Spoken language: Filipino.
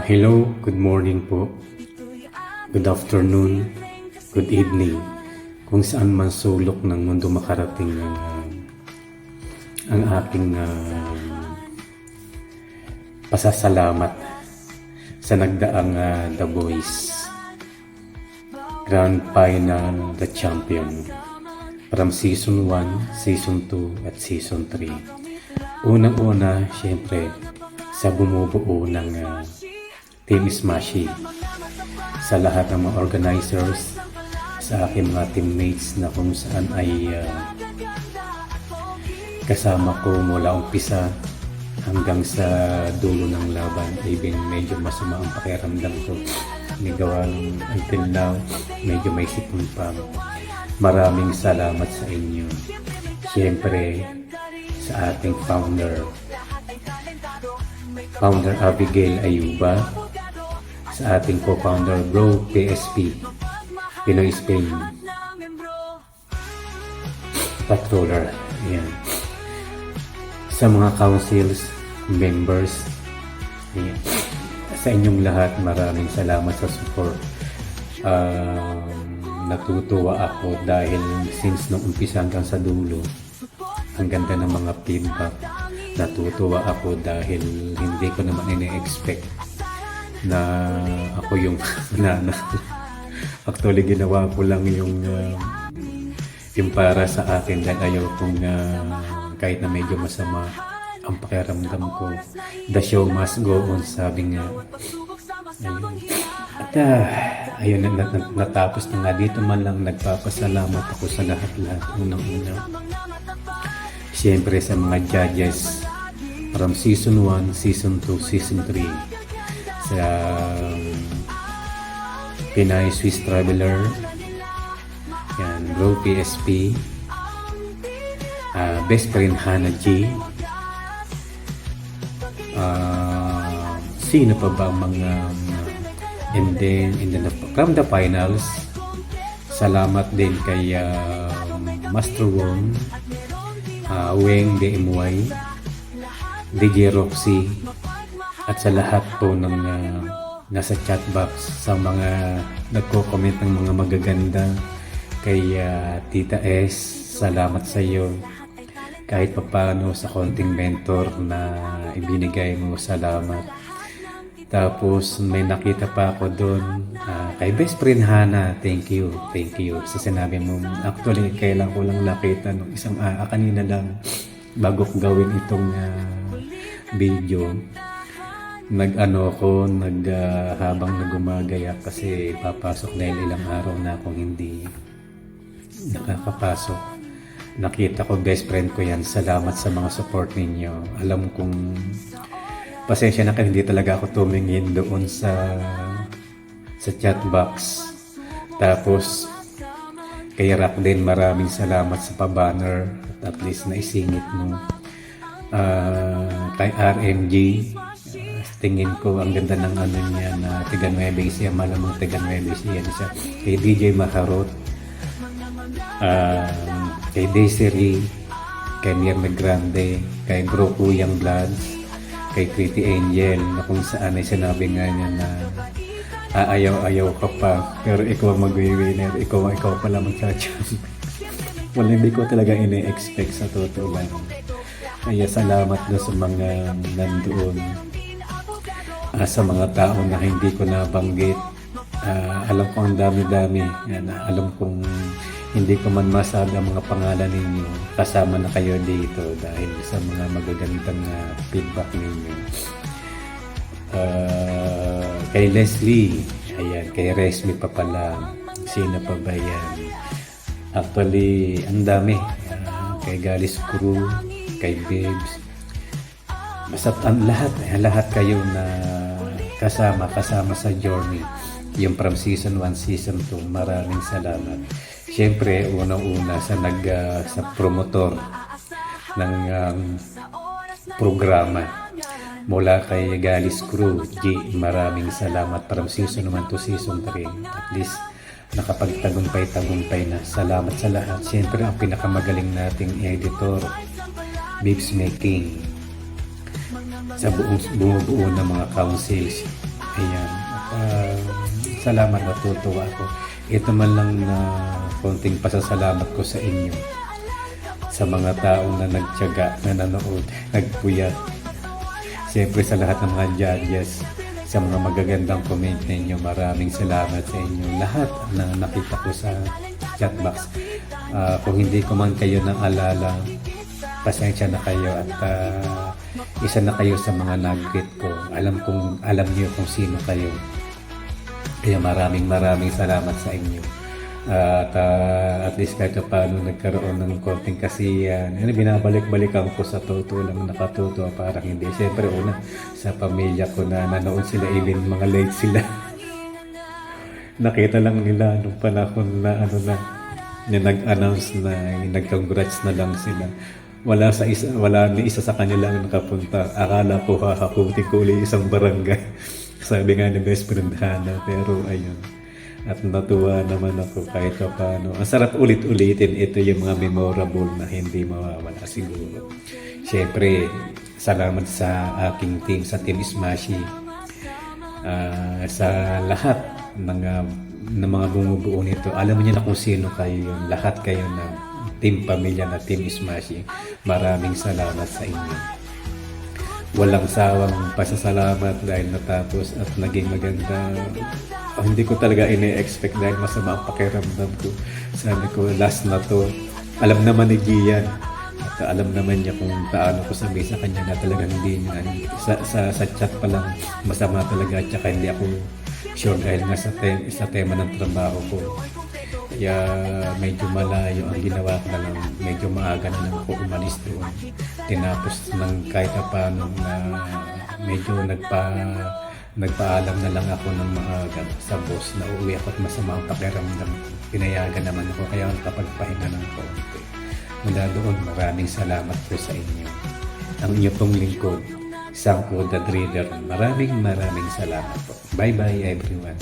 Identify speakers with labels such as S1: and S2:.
S1: Hello, good morning po, good afternoon, good evening, kung saan man sulok ng mundo makarating ang aking pasasalamat sa nagdaang The Voice Grand Final, The Champion from Season 1, Season 2 at Season 3. Unang-una, syempre, sa bumubuo ng Team Smashy, sa lahat ng mga organizers, sa aking mga teammates na kung saan ay kasama ko mula umpisa hanggang sa dulo ng laban. Even medyo masama ang pakiramdam ko, nigawa until now, medyo may sipon pa. Maraming salamat sa inyo. Siyempre, sa ating founder Abigail Ayuba, sa ating co-founder Bro PSP, Pinoy Spain Patroller. Ayan. Sa mga councils, members, ayan. Sa inyong lahat, maraming salamat sa support. Natutuwa ako dahil since nung umpisa hanggang sa dulo, ang ganda ng mga feedback. Natutuwa ako dahil hindi ko naman ine-expect na ako yung nanalo. Actually, ginawa ko lang yung para sa akin dahil ayaw kong kahit na medyo masama ang pakiramdam ko. The show must go on, sabi nga. Ayun. At ayun, natapos na nga. Dito man lang nagpapasalamat ako sa lahat-lahat. Unang-una, siyempre sa mga judges from Season 1, Season 2, Season 3. Sa Pinay Swiss Traveler, yan, Bro PSP, Best Friend Hannah G, sino pa ba mga and then from the finals, salamat din kay Master Wong, Weng DMY, DJ Roxy, at sa lahat po ng nasa chat box, sa mga nagko-comment ng mga magaganda, kay Tita S, salamat sa iyo. Kahit papaano sa konting mentor na ibinigay mo, salamat. Tapos may nakita pa ako doon kay Best Friend Hannah, thank you sa sinabi mo. Actually, kailan ko lang nakita nung isang kanina lang bago ko gawin itong video. Habang nagumagaya kasi papasok dahil ilang araw na akong hindi nakakapasok. Nakita ko, best friend ko yan. Salamat sa mga support ninyo. Alam kong pasensya na kayo, hindi talaga ako tumingin doon sa chat box. Tapos kay Rock din, maraming salamat sa pa-banner at least naisingit mo. Kay RMG, tingin ko ang ganda ng niya na Tiga Nueva Ecija, malamang Tiga Nueva Ecija siya. Kay DJ Maharot, kay Desiree, kay Mirna Grande, kay Bro Kuyang Vlogs, kay Pretty Angel, na kung saan ay sinabi nga niya na ayaw ka pa, pero ikaw ang mag-winner, ikaw pala mag-champion. Well, hindi ko talaga ine-expect sa totoo lang. Kaya salamat na sa mga nandoon, sa mga tao na hindi ko nabanggit. Alam ko ang dami-dami. Alam kong hindi ko man masabi ang mga pangalan ninyo. Kasama na kayo dito dahil sa mga magagandang feedback ninyo. Kay Leslie, ayan, kay Resmi pa pala. Sino pa ba yan? Actually, ang dami. Kay Galis Crew, kay Babes. Basta ang lahat kayo na kasama sa journey, yung from Season 1, Season 2, maraming salamat. Siyempre, unang-una sa promotor ng programa, mula kay Galis Crew, G, maraming salamat from Season 1 to Season 3. At least nakapagtagumpay na. Salamat sa lahat. Siyempre, ang pinakamagaling nating editor, Babes Making, sa bumubuo ng mga councils, Ayan. At, salamat, natutuwa ako. Ito man lang na konting pasasalamat ko sa inyo. Sa mga taong na nagtiyaga, na nanood, nagpuyat. Siyempre sa lahat ng mga judges, sa mga magagandang comment ninyo, maraming salamat sa inyo. Lahat na nakita ko sa chat box. Kung hindi ko man kayo naalala, pasensya na kayo at isa na kayo sa mga nag-greet ko. Alam niyo kung sino kayo. Kaya maraming salamat sa inyo. At least kahit paano nagkaroon ng konting kasiyan. Binabalik-balikan ko sa totoo lang nakatuto. Parang hindi. Siyempre una, sa pamilya ko na nanood sila, even mga late sila. Nakita lang nila nung panahon na nag-announce na, nag-congrats na lang sila. Wala ni isa sa kanila ang nakapunta. Akala ko hahakuti ko ulit isang barangay. Sabi nga ni Best Friend Hana, pero ayun. At natuwa naman ako kahit paano. Ang sarap ulit-ulitin. Ito yung mga memorable na hindi mawawala siguro. Siyempre, salamat sa aking team, sa Team Smashy. Sa lahat ng mga bumubuo nito. Alam niyo na kung sino kayo yun. Lahat kayo na team pamilya na Team Smashy. Maraming salamat sa inyo. Walang sawang pasasalamat dahil natapos at naging maganda. Hindi ko talaga ini-expect dahil masama ang pakiramdam ko. Sabi ko, last na to. Alam naman ni Gian. At alam naman niya kung paano ko sabi sa kanya na talagang hindi niya. Sa chat pa lang, masama talaga. At saka hindi ako sure dahil nga sa tema ng trabaho ko. Kaya medyo malayo ang ginawa ko na lang. Medyo maaga na lang ako umalis doon. Tinapos ng kahit paano na medyo nagpaalam na lang ako ng maaga sa boss na uuwi ako at masama ang pakiramdam. Pinayagan naman ako kaya nakapagpahinga ng konti. Mula doon, maraming salamat po sa inyo. Ang inyo pong lingkod, Sangko the Reader. Maraming salamat po. Bye-bye everyone.